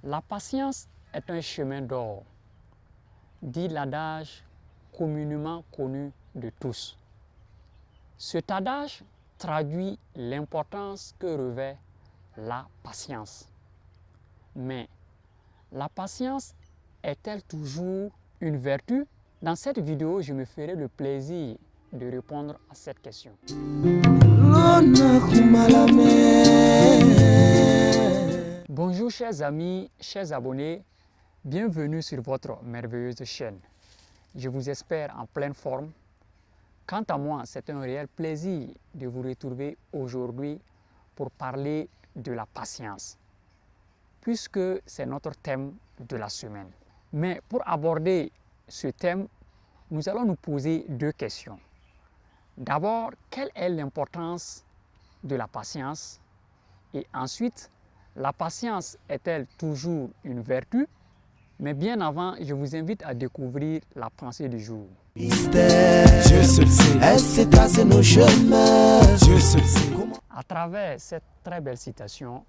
La patience est un chemin d'or, dit l'adage communément connu de tous. Cet adage traduit l'importance que revêt la patience. Mais la patience est-elle toujours une vertu? Dans cette vidéo, je me ferai le plaisir de répondre à cette question. Bonjour chers amis, chers abonnés, bienvenue sur votre merveilleuse chaîne. Je vous espère en pleine forme. Quant à moi, c'est un réel plaisir de vous retrouver aujourd'hui pour parler de la patience, puisque c'est notre thème de la semaine. Mais pour aborder ce thème, nous allons nous poser deux questions. D'abord, quelle est l'importance de la patience? Et ensuite, la patience est-elle toujours une vertu? Mais bien avant, je vous invite à découvrir la pensée du jour. À travers cette très belle citation,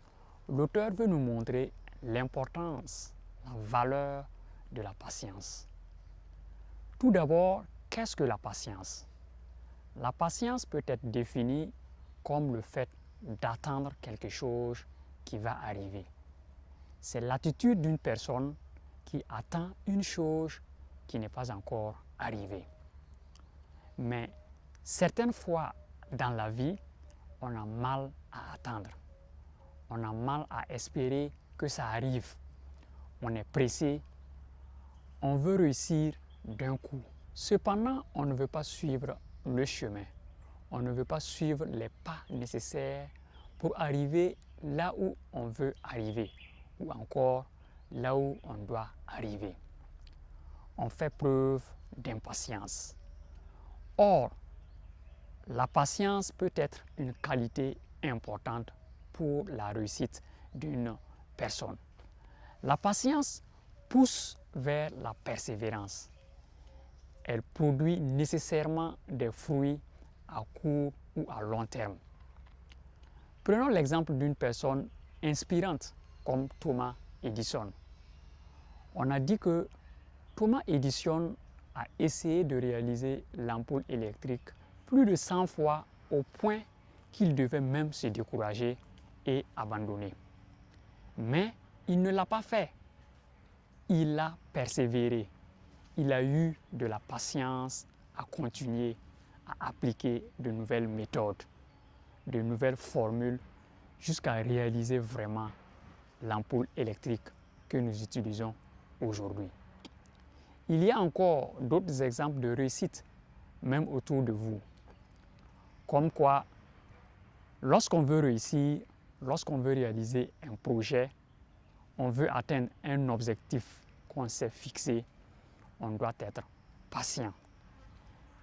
l'auteur veut nous montrer l'importance, la valeur de la patience. Tout d'abord, qu'est-ce que la patience? La patience peut être définie comme le fait d'attendre quelque chose qui va arriver. C'est l'attitude d'une personne qui attend une chose qui n'est pas encore arrivée. Mais certaines fois dans la vie, on a mal à attendre. On a mal à espérer que ça arrive. On est pressé. On veut réussir d'un coup. Cependant, on ne veut pas suivre le chemin. On ne veut pas suivre les pas nécessaires pour arriver là où on veut arriver, ou encore là où on doit arriver. On fait preuve d'impatience. Or, la patience peut être une qualité importante pour la réussite d'une personne. La patience pousse vers la persévérance. Elle produit nécessairement des fruits à court ou à long terme. Prenons l'exemple d'une personne inspirante comme Thomas Edison. On a dit que Thomas Edison a essayé de réaliser l'ampoule électrique plus de 100 fois au point qu'il devait même se décourager et abandonner. Mais il ne l'a pas fait. Il a persévéré. Il a eu de la patience à continuer à appliquer de nouvelles méthodes, de nouvelles formules, jusqu'à réaliser vraiment l'ampoule électrique que nous utilisons aujourd'hui. Il y a encore d'autres exemples de réussite, même autour de vous. Comme quoi, lorsqu'on veut réussir, lorsqu'on veut réaliser un projet, on veut atteindre un objectif qu'on s'est fixé, on doit être patient.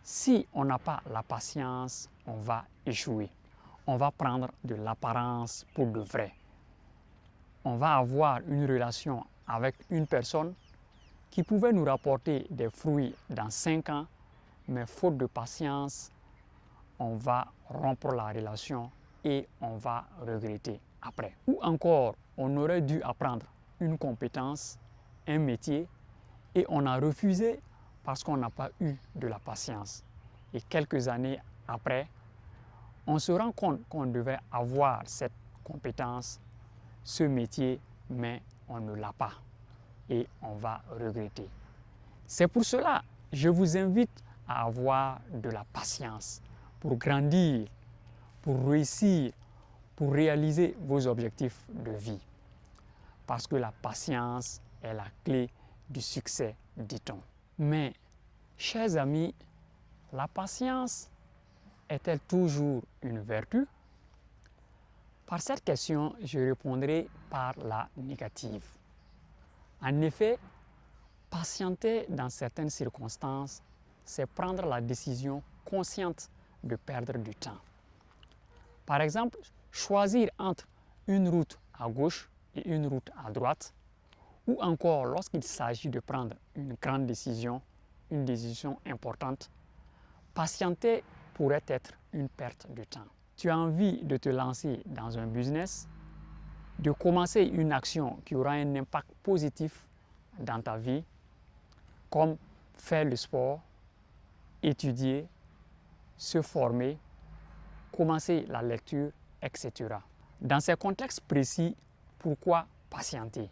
Si on n'a pas la patience, on va échouer. On va prendre de l'apparence pour de vrai. On va avoir une relation avec une personne qui pouvait nous rapporter des fruits dans 5 ans, mais faute de patience, on va rompre la relation et on va regretter après. Ou encore, on aurait dû apprendre une compétence, un métier, et on a refusé parce qu'on n'a pas eu de la patience. Et quelques années après, on se rend compte qu'on devait avoir cette compétence, ce métier, mais on ne l'a pas. Et on va regretter. C'est pour cela que je vous invite à avoir de la patience pour grandir, pour réussir, pour réaliser vos objectifs de vie. Parce que la patience est la clé du succès, dit-on. Mais, chers amis, la patience est-elle toujours une vertu? Par cette question, je répondrai par la négative. En effet, patienter dans certaines circonstances, c'est prendre la décision consciente de perdre du temps. Par exemple, choisir entre une route à gauche et une route à droite, ou encore lorsqu'il s'agit de prendre une grande décision, une décision importante, patienter pourrait être une perte de temps. Tu as envie de te lancer dans un business, de commencer une action qui aura un impact positif dans ta vie, comme faire le sport, étudier, se former, commencer la lecture, etc. Dans ces contextes précis, pourquoi patienter?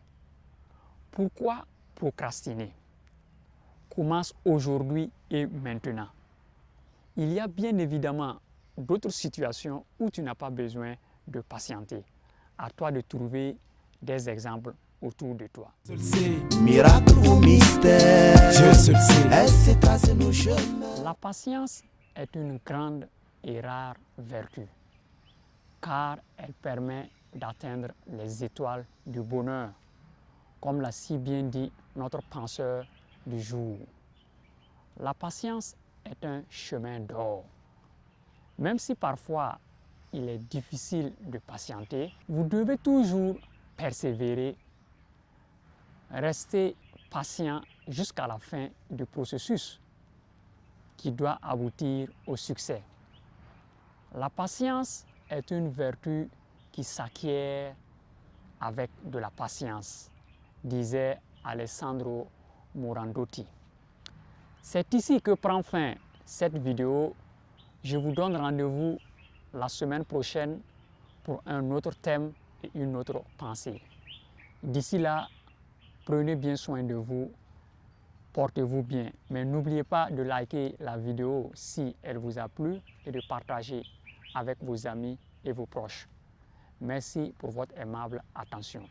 Pourquoi procrastiner? Commence aujourd'hui et maintenant. Il y a bien évidemment d'autres situations où tu n'as pas besoin de patienter. À toi de trouver des exemples autour de toi. Miracle ou mystère, Dieu seul sait. Elle s'est tracée nos chemins. La patience est une grande et rare vertu, car elle permet d'atteindre les étoiles du bonheur, comme l'a si bien dit notre penseur du jour. La patience est un chemin d'or. Même si parfois il est difficile de patienter, vous devez toujours persévérer, rester patient jusqu'à la fin du processus qui doit aboutir au succès. La patience est une vertu qui s'acquiert avec de la patience, disait Alessandro Morandotti. C'est ici que prend fin cette vidéo. Je vous donne rendez-vous la semaine prochaine pour un autre thème et une autre pensée. D'ici là, prenez bien soin de vous, portez-vous bien. Mais n'oubliez pas de liker la vidéo si elle vous a plu et de partager avec vos amis et vos proches. Merci pour votre aimable attention.